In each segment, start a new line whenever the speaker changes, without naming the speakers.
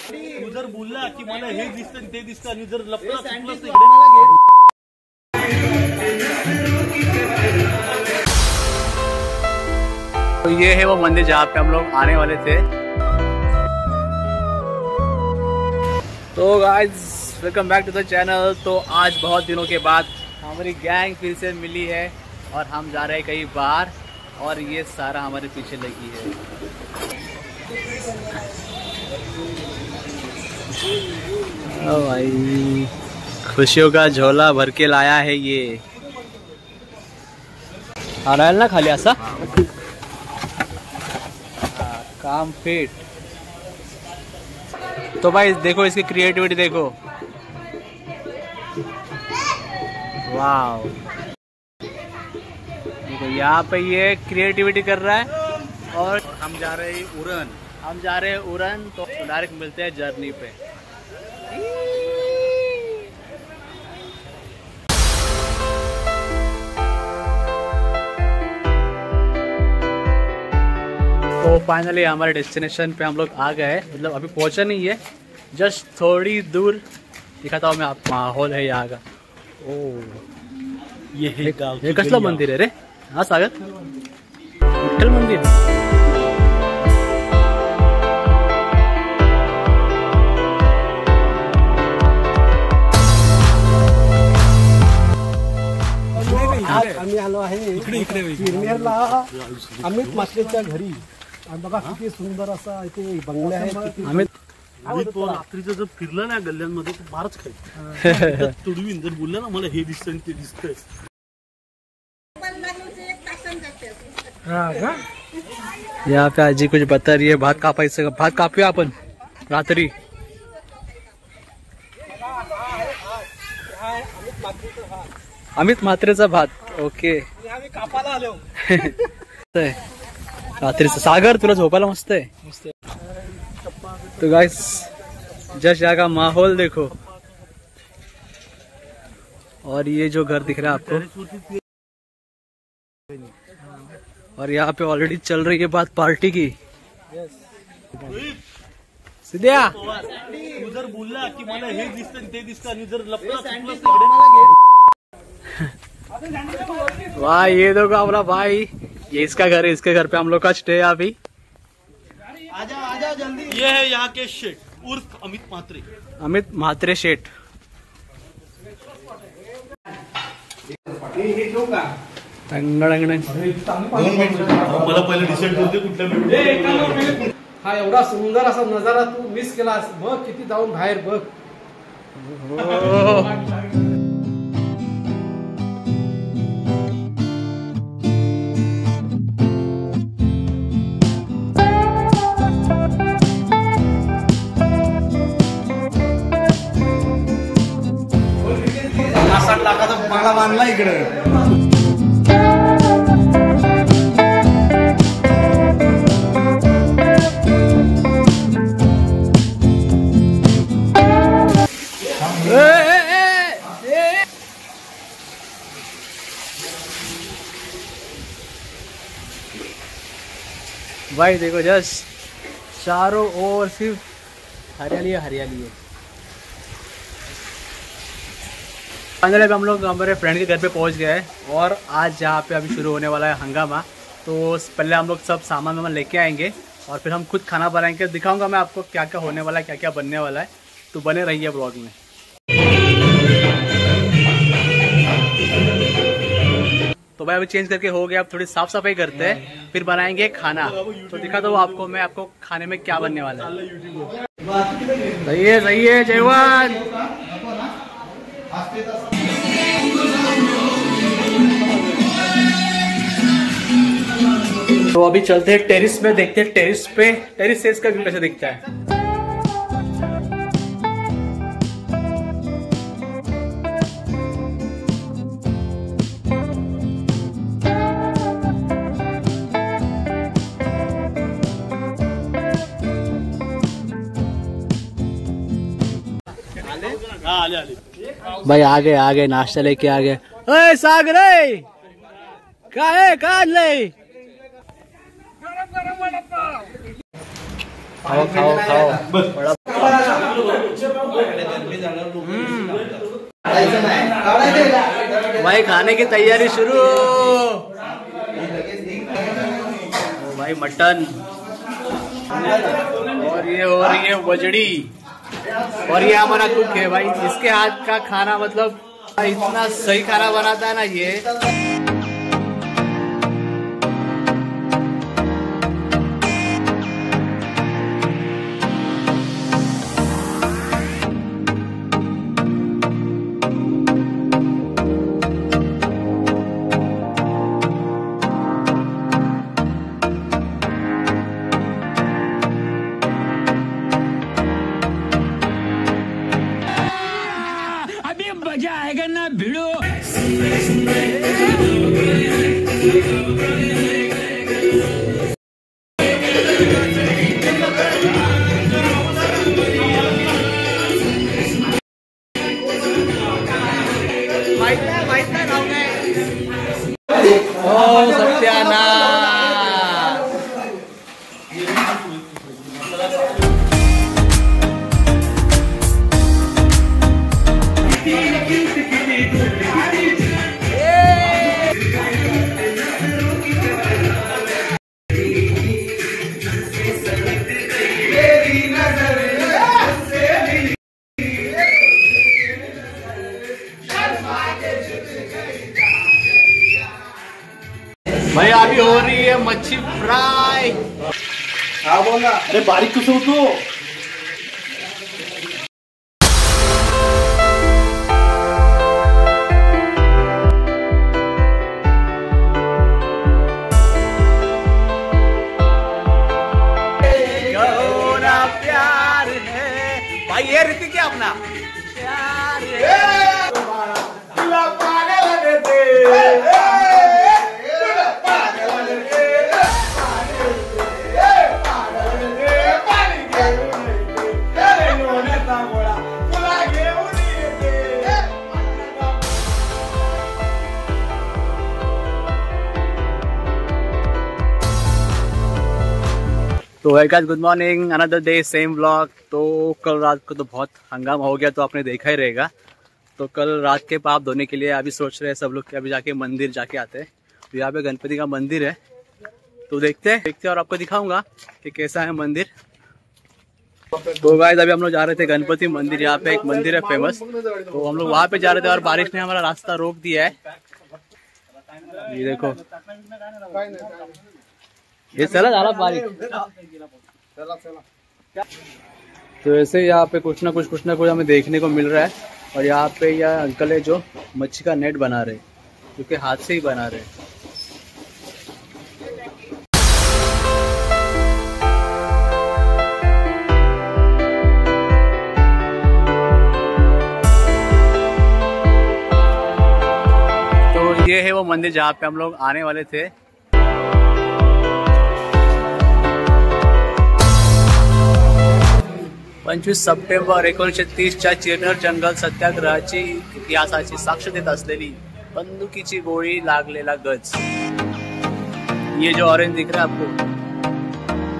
तू जर बोलला की मला हे दिसतं ते दिसतं आणि जर लपला
तो ये है वो मंदिर जहाँ पे हम लोग आने वाले थे। तो guys welcome back to the channel. तो आज बहुत दिनों के बाद हमारी गैंग फिर से मिली है और हम जा रहे हैं कहीं बाहर और ये सारा हमारे पीछे लगी है। ओ भाई खुशियों का झोला भर के लाया है ये। आरायल ना खाली ऐसा काम फिट। तो भाई देखो इसकी क्रिएटिविटी देखो, वाव। देखो यहाँ पे ये क्रिएटिविटी कर रहा है और
हम जा रहे हैं उड़न।
हम जा रहे हैं उड़न। तो डायरेक्ट मिलते हैं जर्नी पे। तो फाइनली हमारे डेस्टिनेशन पे हम लोग आ गए, मतलब अभी पहुंचा नहीं है, जस्ट थोड़ी दूर। दिखाता हूँ मैं आप माहौल है यहाँ का। ओ ये कसला मंदिर है रे? हाँ सागर विठ्ठल मंदिर।
आम्ही आलो आहे सिरनेरला अमित मात्रेच्या घरी। बघा किती सुंदर असा इथे बंगले आहेत।
अमित
रात्रीचं जर फिरलं ना गल्ल्यांमध्ये तर फारच खायचं तुडवीन जर बोललं ना मला हे दिसतं ते दिसतंय।
यहाँ पे आजी कुछ बता रही है। भात कापायचं, भात कापूया आपण रात्री। अमित म्हात्रेचा भात, ओके।
कापाला आलो
रात्रीचं सागर तुला झोपायला मस्त आहे। तो गाइस जस्ट यहाँ का माहौल देखो और ये जो घर दिख रहा है आपको, और यहाँ पे ऑलरेडी चल रही है बात पार्टी की। सिद्धिया
तू जर बोलला की मला हे दिसतं ते दिसतं आणि जर लपला
वाह ये देखो अपना भाई, ये इसका घर है। इसके घर पे हम लोग का स्टे है अभी।
आजा आजा जल्दी। ये है यहाँ के शेठ उर्फ अमित म्हात्रे।
अमित म्हात्रे शेठ।
मला पहिले डिसाईड करते कुठल्या।
हा एवढा सुंदर असा नजारा तू मिस केलास। बघ किती जाऊन बाहेर बघ।
लाखाचा बंगला बांधला इकडे।
भाई देखो जस्ट चारों ओर सिर्फ हरियाली हरियाली है। फाइनली हम लोग हमारे फ्रेंड के घर पे पहुंच गए हैं और आज जहाँ पे अभी शुरू होने वाला है हंगामा। तो पहले हम लोग सब सामान वामान लेके आएंगे और फिर हम खुद खाना बनाएंगे। दिखाऊंगा मैं आपको क्या क्या होने वाला है, क्या क्या बनने वाला है। तो बने रहिए ब्लॉग में। तो भाई अभी चेंज करके हो गया, अब थोड़ी साफ सफाई करते हैं फिर बनाएंगे खाना। तो दिखा दो आपको मैं आपको खाने में क्या बनने वाला है। सही है जयवान। तो अभी चलते हैं टेरिस में, देखते हैं टेरिस से इसका व्यू कैसे दिखता है। भाई आ गए नाश्ता लेके आ गए। ओए सागर का है का ले खाओ खाओ खाओ। भाई खाने की तैयारी शुरू। भाई मटन और ये हो रही है वजड़ी और ये हमारा कुक है भाई। इसके हाथ का खाना मतलब इतना सही खाना बनाता है ना ये।
मजा आएगा ना भिड़ो।
ओ सत्यानाश। भाई अभी हो रही है मच्छी फ्राई।
हाँ बोला, अरे बारीक कसं होतो।
गहरा प्यार है भाई। ये रीति क्या अपना प्यार है। तो है guys, good morning, another day same vlog. तो कल रात को तो बहुत हंगामा हो गया, तो आपने देखा ही रहेगा। तो कल रात के पाप धोने के लिए अभी सोच रहे हैं सब लोग कि अभी जाके मंदिर जाके आते हैं। तो यहाँ पे गणपति का मंदिर है, तो देखते हैं और आपको दिखाऊंगा कि कैसा है मंदिर। तो गाइस अभी हम लोग जा रहे थे गणपति मंदिर। यहाँ पे एक मंदिर है फेमस, तो हम लोग वहाँ पे जा रहे थे और बारिश ने हमारा रास्ता रोक दिया है। ये देखो, ये चला जा रहा बारिश। तो ऐसे यहाँ पे कुछ ना कुछ हमें देखने को मिल रहा है। और यहाँ पे यह अंकल है जो मच्छी का नेट बना रहे, जो कि हाथ से ही बना रहे। तो ये है वो मंदिर जहाँ पे हम लोग आने वाले थे। 25 सप्टेंबर 1930च्या चिरनेर जंगल सत्याग्रहाची इतिहासाची साक्ष देत असलेली बंदुकीची गोळी लागलेला गज। ये जो ऑरेंज दिख रहा है आपको,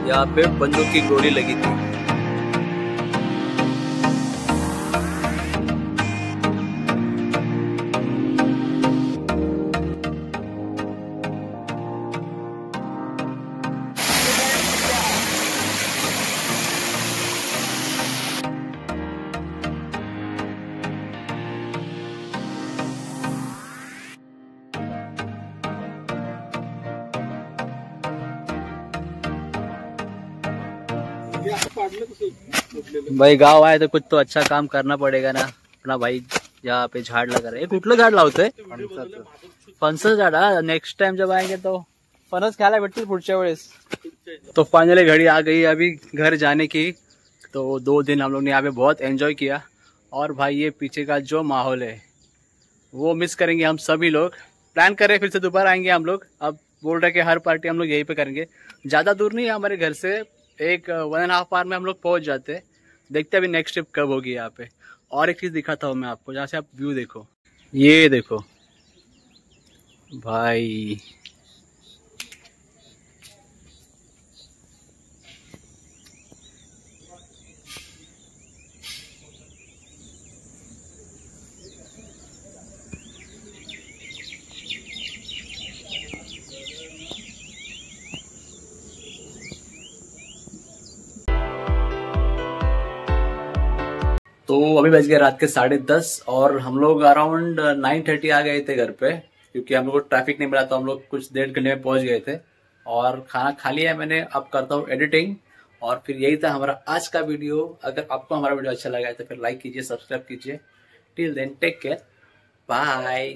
यहाँ पे बंदूक की गोली लगी थी। भाई गाव आए तो कुछ तो अच्छा काम करना पडेगा ना अपना भाई। यहाँ पे झाड लगा रहे, कुठलं झाड लावतोय? फणसाचं झाड। नेक्स्ट टाइम जब आएंगे तो फणस खायला भेटतील पुढच्या वेळेस। तो फाइनली घड़ी आ गई अभी घर जाने की। तो 2 दिन हम लोग ने यहाँ पे बहुत एंजॉय किया। और भाई ये पीछे का जो माहौल है वो मिस करेंगे हम सभी लोग। प्लान कर रहे फिर से दोबारा आएंगे हम लोग। अब बोल रहे कि हर पार्टी हम लोग यहीं पे करेंगे। ज़्यादा दूर नहीं है हमारे घर से, एक 1.5 आवर में हम लोग पहुंच जाते हैं। देखते हैं अभी नेक्स्ट ट्रिप कब होगी यहाँ पे। और एक चीज़ दिखाता हूँ मैं आपको, जहाँ से आप व्यू देखो। ये देखो भाई, तो अभी बज गए रात के 10:30 और हम लोग अराउंड 9:30 आ गए थे घर पे, क्योंकि हम लोग को ट्रैफिक नहीं मिला तो हम लोग कुछ 1.5 घंटे में पहुंच गए थे। और खाना खा लिया है मैंने, अब करता हूँ एडिटिंग। और फिर यही था हमारा आज का वीडियो। अगर आपको हमारा वीडियो अच्छा लगा है तो फिर लाइक कीजिए, सब्सक्राइब कीजिए। Till then take care, bye.